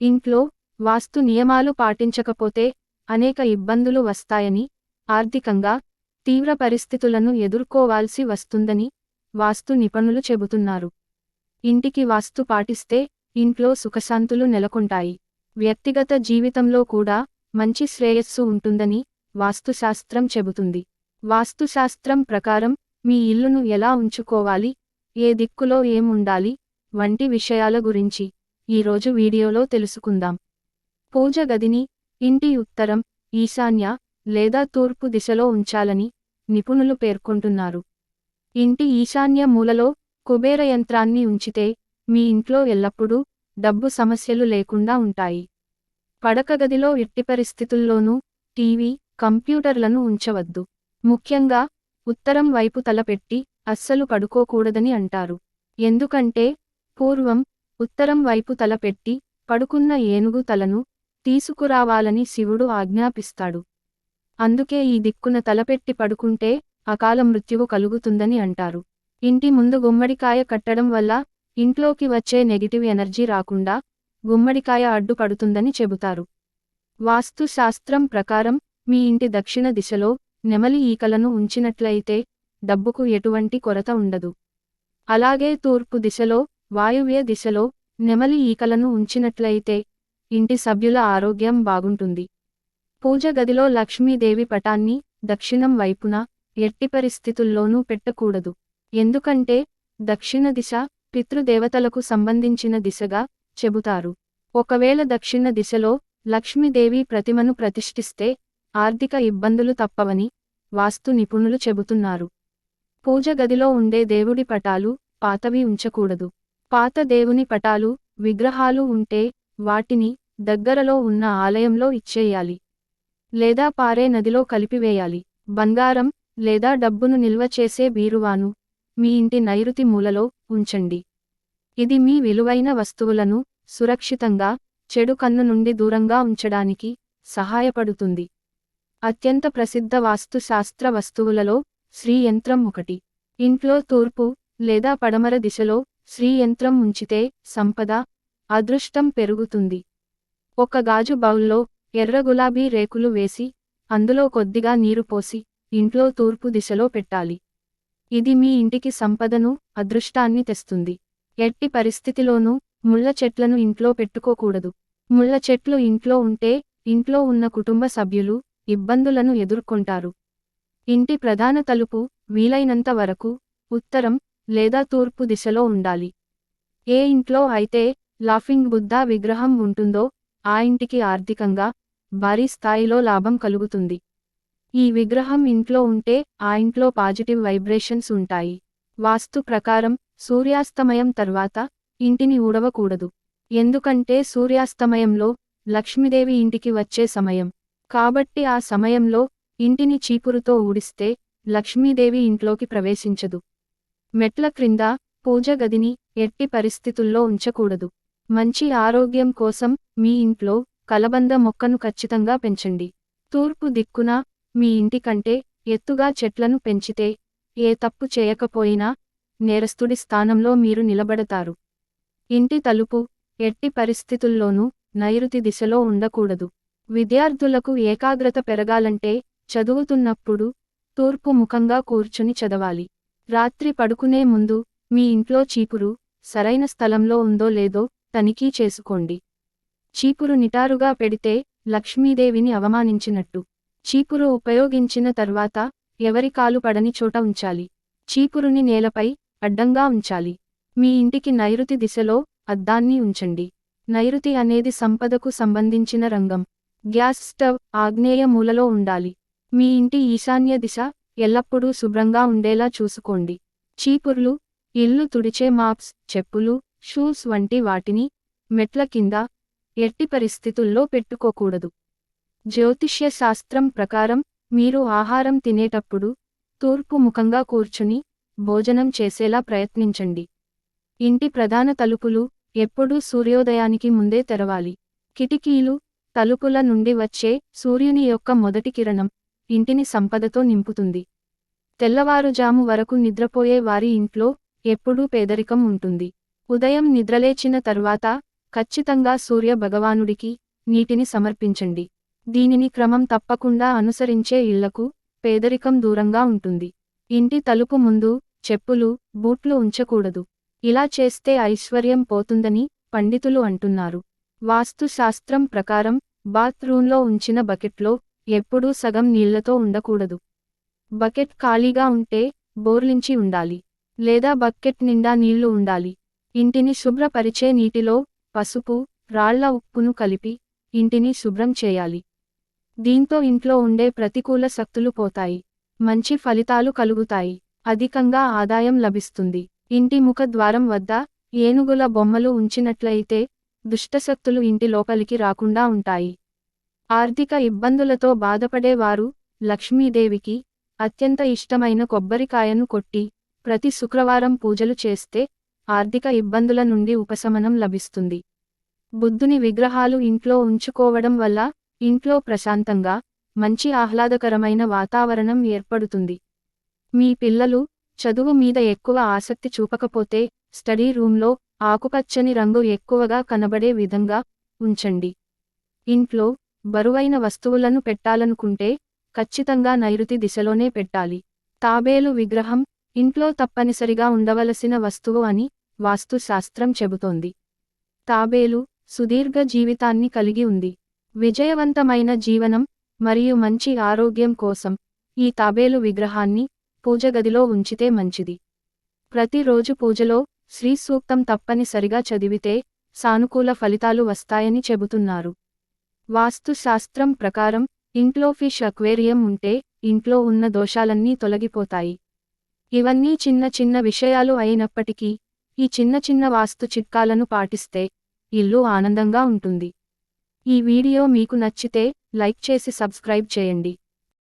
ఇంట్లో వాస్తు నియమాలు పాటించకపోతే అనేక ఇబ్బందులు వస్తాయని, ఆర్థికంగా తీవ్ర పరిస్థితులను ఎదుర్కోవాల్సి వస్తుందని వాస్తు నిపుణులు చెబుతున్నారు. ఇంటికి వాస్తు పాటిస్తే ఇంట్లో సుఖశాంతులు నెలకొంటాయి. వ్యక్తిగత జీవితంలో కూడా మంచి శ్రేయస్సు ఉంటుందని వాస్తుశాస్త్రం చెబుతుంది. వాస్తుశాస్త్రం ప్రకారం మీ ఇల్లును ఎలా ఉంచుకోవాలి, ఏ దిక్కులో ఏముండాలి వంటి విషయాల గురించి ఈరోజు వీడియోలో తెలుసుకుందాం. పూజ గదిని ఇంటి ఉత్తరం, ఈశాన్య లేదా తూర్పు దిశలో ఉంచాలని నిపుణులు పేర్కొంటున్నారు. ఇంటి ఈశాన్య మూలలో కుబేర యంత్రాన్ని ఉంచితే మీ ఇంట్లో ఎల్లప్పుడూ డబ్బు సమస్యలు లేకుండా ఉంటాయి. పడక గదిలో ఎట్టి పరిస్థితుల్లోనూ టీవీ, కంప్యూటర్లను ఉంచవద్దు. ముఖ్యంగా ఉత్తరం వైపు తలపెట్టి అస్సలు పడుకోకూడదని అంటారు. ఎందుకంటే పూర్వం ఉత్తరం వైపు తలపెట్టి పడుకున్న ఏనుగు తలను తీసుకురావాలని శివుడు ఆజ్ఞాపిస్తాడు. అందుకే ఈ దిక్కున తలపెట్టి పడుకుంటే అకాల మృత్యువు కలుగుతుందని అంటారు. ఇంటి ముందు గుమ్మడికాయ కట్టడం వల్ల ఇంట్లోకి వచ్చే నెగిటివ్ ఎనర్జీ రాకుండా గుమ్మడికాయ అడ్డుపడుతుందని చెబుతారు. వాస్తు శాస్త్రం ప్రకారం మీ ఇంటి దక్షిణ దిశలో నెమలి ఈకలను ఉంచినట్లయితే డబ్బుకు ఎటువంటి కొరత ఉండదు. అలాగే తూర్పు దిశలో, వాయువ్య దిశలో నెమలి ఈకలను ఉంచినట్లయితే ఇంటి సభ్యుల ఆరోగ్యం బాగుంటుంది. పూజ గదిలో లక్ష్మీదేవి పటాన్ని దక్షిణం వైపున ఎట్టి పరిస్థితుల్లోనూ పెట్టకూడదు. ఎందుకంటే దక్షిణ దిశ పితృదేవతలకు సంబంధించిన దిశగా చెబుతారు. ఒకవేళ దక్షిణ దిశలో లక్ష్మీదేవి ప్రతిమను ప్రతిష్ఠిస్తే ఆర్థిక ఇబ్బందులు తప్పవని వాస్తు నిపుణులు చెబుతున్నారు. పూజ గదిలో ఉండే దేవుడి పటాలు పాతవి ఉంచకూడదు. పాత దేవుని పటాలు, విగ్రహాలు ఉంటే వాటిని దగ్గరలో ఉన్న ఆలయంలో ఇచ్చేయాలి. లేదా పారే నదిలో కలిపివేయాలి. బంగారం లేదా డబ్బును నిల్వ చేసే బీరువాను మీ ఇంటి నైరుతి మూలలో ఉంచండి. ఇది మీ విలువైన వస్తువులను సురక్షితంగా, చెడు కన్ను నుండి దూరంగా ఉంచడానికి సహాయపడుతుంది. అత్యంత ప్రసిద్ధ వాస్తు శాస్త్ర వస్తువులలో శ్రీ యంత్రం ఒకటి. ఇంట్లో తూర్పు లేదా పడమర దిశలో శ్రీ యంత్రం ఉంచితే సంపద, అదృష్టం పెరుగుతుంది. ఒక గాజు బౌల్లో ఎర్ర గులాబీ రేకులు వేసి అందులో కొద్దిగా నీరు పోసి ఇంట్లో తూర్పు దిశలో పెట్టాలి. ఇది మీ ఇంటికి సంపదను, అదృష్టాన్ని తెస్తుంది. ఎట్టి పరిస్థితిలోనూ ముళ్ళ చెట్లను ఇంట్లో పెట్టుకోకూడదు. ముళ్ళ చెట్లు ఇంట్లో ఉంటే ఇంట్లో ఉన్న కుటుంబ సభ్యులు ఇబ్బందులను ఎదుర్కొంటారు. ఇంటి ప్రధాన తలుపు వీలైనంత వరకు ఉత్తరం లేదా తూర్పు దిశలో ఉండాలి. ఏ ఇంట్లో అయితే లాఫింగ్ బుద్ధా విగ్రహం ఉంటుందో ఆ ఇంటికి ఆర్థికంగా భారీ స్థాయిలో లాభం కలుగుతుంది. ఈ విగ్రహం ఇంట్లో ఉంటే ఆ ఇంట్లో పాజిటివ్ వైబ్రేషన్స్ ఉంటాయి. వాస్తు ప్రకారం సూర్యాస్తమయం తర్వాత ఇంటిని ఊడవకూడదు. ఎందుకంటే సూర్యాస్తమయంలో లక్ష్మీదేవి ఇంటికి వచ్చే సమయం. కాబట్టి ఆ సమయంలో ఇంటిని చీపురుతో ఊడిస్తే లక్ష్మీదేవి ఇంట్లోకి ప్రవేశించదు. మెట్ల క్రింద పూజ గదిని ఎట్టి పరిస్థితుల్లో ఉంచకూడదు. మంచి ఆరోగ్యం కోసం మీ ఇంట్లో కలబంద మొక్కను ఖచ్చితంగా పెంచండి. తూర్పు దిక్కున మీ ఇంటి కంటే ఎత్తుగా చెట్లను పెంచితే ఏ తప్పు చేయకపోయినా నేరస్తుడి స్థానంలో మీరు నిలబడతారు. ఇంటి తలుపు ఎట్టి పరిస్థితుల్లోనూ నైరుతి దిశలో ఉండకూడదు. విద్యార్థులకు ఏకాగ్రత పెరగాలంటే చదువుతున్నప్పుడు తూర్పు ముఖంగా కూర్చుని చదవాలి. రాత్రి పడుకునే ముందు మీ ఇంట్లో చీపురు సరైన స్థలంలో ఉందో లేదో తనిఖీ చేసుకోండి. చీపురు నిటారుగా పెడితే లక్ష్మీదేవిని అవమానించినట్టు. చీపురు ఉపయోగించిన తర్వాత ఎవరి కాలు పడని చోట ఉంచాలి. చీపురుని నేలపై అడ్డంగా ఉంచాలి. మీ ఇంటికి నైరుతి దిశలో అద్దాన్ని ఉంచండి. నైరుతి అనేది సంపదకు సంబంధించిన రంగం. గ్యాస్ స్టవ్ ఆగ్నేయ మూలలో ఉండాలి. మీ ఇంటి ఈశాన్య దిశ ఎల్లప్పుడూ శుభ్రంగా ఉండేలా చూసుకోండి. చీపుర్లు, ఇల్లు తుడిచే మాప్స్, చెప్పులు, షూస్ వంటి వాటిని మెట్ల కింద ఎట్టి పరిస్థితుల్లో పెట్టుకోకూడదు. జ్యోతిష్య శాస్త్రం ప్రకారం మీరు ఆహారం తినేటప్పుడు తూర్పు ముఖంగా కూర్చుని భోజనం చేసేలా ప్రయత్నించండి. ఇంటి ప్రధాన తలుపులు ఎప్పుడూ సూర్యోదయానికి ముందే తెరవాలి. కిటికీలు, తలుపుల నుండి వచ్చే సూర్యుని యొక్క మొదటి కిరణం ఇంటిని సంపదతో నింపుతుంది. తెల్లవారుజాము వరకు నిద్రపోయే వారి ఇంట్లో ఎప్పుడూ పేదరికం ఉంటుంది. ఉదయం నిద్రలేచిన తర్వాత ఖచ్చితంగా సూర్య భగవానుడికి నీటిని సమర్పించండి. దీనిని క్రమం తప్పకుండా అనుసరించే ఇళ్లకు పేదరికం దూరంగా ఉంటుంది. ఇంటి తలుపు ముందు చెప్పులు, బూట్లు ఉంచకూడదు. ఇలా చేస్తే ఐశ్వర్యం పోతుందని పండితులు అంటున్నారు. వాస్తు శాస్త్రం ప్రకారం బాత్రూంలో ఉంచిన బకెట్లో ఎప్పుడూ సగం నీళ్లతో ఉండకూడదు. బకెట్ ఖాళీగా ఉంటే బోర్లించి ఉండాలి. లేదా బకెట్ నిండా నీళ్లు ఉండాలి. ఇంటిని శుభ్రపరిచే నీటిలో పసుపు, రాళ్ల ఉప్పును కలిపి ఇంటిని శుభ్రం చేయాలి. దీంతో ఇంట్లో ఉండే ప్రతికూల శక్తులు పోతాయి. మంచి ఫలితాలు కలుగుతాయి. అధికంగా ఆదాయం లభిస్తుంది. ఇంటి ముఖ ద్వారం వద్ద ఏనుగుల బొమ్మలు ఉంచినట్లయితే దుష్టశక్తులు ఇంటి లోపలికి రాకుండా ఉంటాయి. ఆర్థిక ఇబ్బందులతో బాధపడేవారు లక్ష్మీదేవికి అత్యంత ఇష్టమైన కొబ్బరికాయను కొట్టి ప్రతి శుక్రవారం పూజలు చేస్తే ఆర్థిక ఇబ్బందుల నుండి ఉపశమనం లభిస్తుంది. బుద్ధుని విగ్రహాలు ఇంట్లో ఉంచుకోవడం వల్ల ఇంట్లో ప్రశాంతంగా, మంచి ఆహ్లాదకరమైన వాతావరణం ఏర్పడుతుంది. మీ పిల్లలు చదువు మీద ఎక్కువ ఆసక్తి చూపకపోతే స్టడీ రూమ్లో ఆకుపచ్చని రంగు ఎక్కువగా కనబడే విధంగా ఉంచండి. ఇంట్లో బరువైన వస్తువులను పెట్టాలనుకుంటే ఖచ్చితంగా నైరుతి దిశలోనే పెట్టాలి. తాబేలు విగ్రహం ఇంట్లో తప్పనిసరిగా ఉండవలసిన వస్తువు అని వాస్తు శాస్త్రం చెబుతోంది. తాబేలు సుదీర్ఘ జీవితాన్ని కలిగి ఉంది. విజయవంతమైన జీవనం మరియు మంచి ఆరోగ్యం కోసం ఈ తాబేలు విగ్రహాన్ని పూజగదిలో ఉంచితే మంచిది. ప్రతిరోజు పూజలో శ్రీ సూక్తం తప్పనిసరిగా చదివితే సానుకూల ఫలితాలు వస్తాయని చెబుతున్నారు. వాస్తు శాస్త్రం ప్రకారం ఇంట్లో ఫిష్ అక్వేరియం ఉంటే ఇంట్లో ఉన్న దోషాలన్నీ తొలగిపోతాయి. ఇవన్నీ చిన్న చిన్న విషయాలు అయినప్పటికీ ఈ చిన్న చిన్న వాస్తు చిట్కాలను పాటిస్తే ఇల్లు ఆనందంగా ఉంటుంది. ఈ వీడియో మీకు నచ్చితే లైక్ చేసి సబ్స్క్రైబ్ చేయండి.